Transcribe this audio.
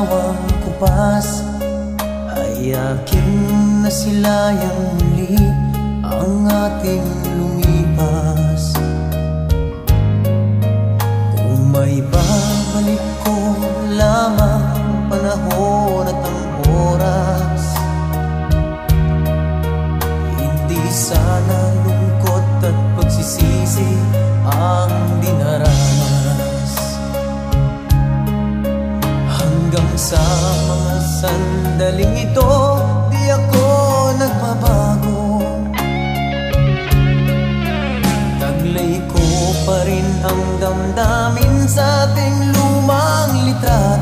ginawang kupas ay akin na silayang muli ang ating lumipas. Kung may babalik ko lamang ang panahon at ang oras, hindi sana lungkot at pagsisisi ang dinaranas. Hanggang sa mga sandaling ito, di ako nagbabago. Taglay ko pa rin ang damdamin sa ating lumang litrato.